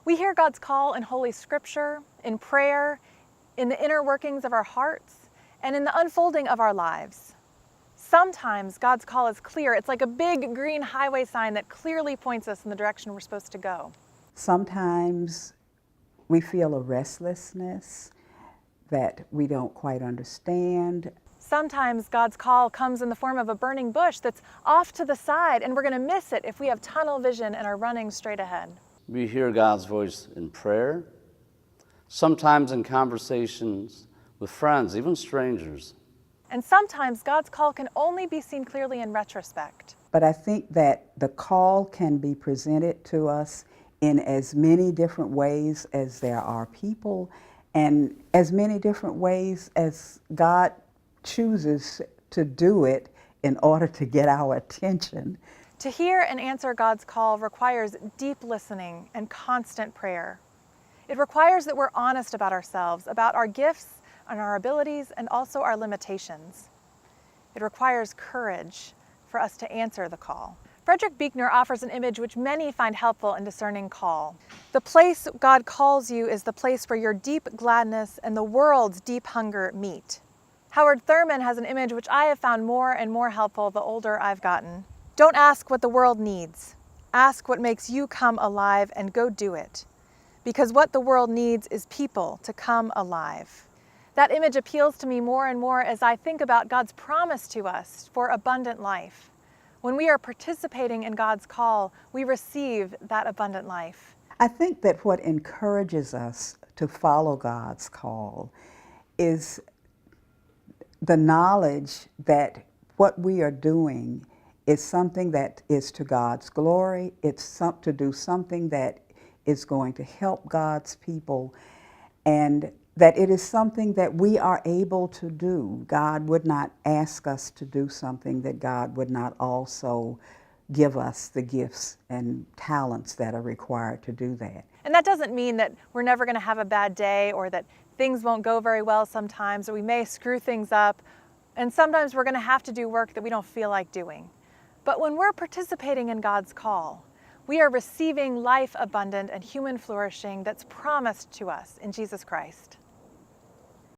We hear God's call in Holy Scripture, in prayer, in the inner workings of our hearts, and in the unfolding of our lives. Sometimes God's call is clear. It's like a big green highway sign that clearly points us in the direction we're supposed to go. Sometimes we feel a restlessness that we don't quite understand. Sometimes God's call comes in the form of a burning bush that's off to the side, and we're going to miss it if we have tunnel vision and are running straight ahead. We hear God's voice in prayer, sometimes in conversations with friends, even strangers. And sometimes God's call can only be seen clearly in retrospect. But I think that the call can be presented to us in as many different ways as there are people, and as many different ways as God chooses to do it in order to get our attention. To hear and answer God's call requires deep listening and constant prayer. It requires that we're honest about ourselves, about our gifts and our abilities, and also our limitations. It requires courage for us to answer the call. Frederick Buechner offers an image which many find helpful in discerning call. The place God calls you is the place where your deep gladness and the world's deep hunger meet. Howard Thurman has an image which I have found more and more helpful the older I've gotten. Don't ask what the world needs. Ask what makes you come alive and go do it. Because what the world needs is people to come alive. That image appeals to me more and more as I think about God's promise to us for abundant life. When we are participating in God's call, we receive that abundant life. I think that what encourages us to follow God's call is the knowledge that what we are doing is something that is to God's glory. It's to do something that is going to help God's people, and that it is something that we are able to do. God would not ask us to do something that God would not also give us the gifts and talents that are required to do that. And that doesn't mean that we're never going to have a bad day, or that things won't go very well sometimes, or we may screw things up, and sometimes we're going to have to do work that we don't feel like doing. But when we're participating in God's call, we are receiving life abundant and human flourishing that's promised to us in Jesus Christ.